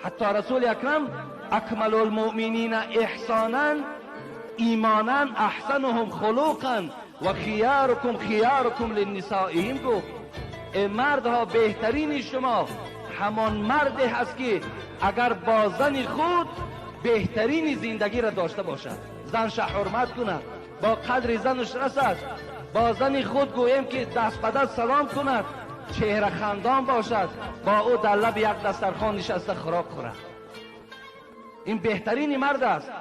حتی رسول اکرم اکمل المؤمنین احسانا ایمانا احسنهم خلقا و خیارکم خیارکم للنسائهم گفت ای مردها بهترین شما همان مردی هست که اگر با زن خود بهترین زندگی را داشته باشد، زنش حرمت کند، با قدر زنش رسد، با زن خود گویم که دست به دست سلام کند، چهره خندان باشد، با او در لب یک دسترخوان نشسته خوراک خورد. این بهترین مرد است.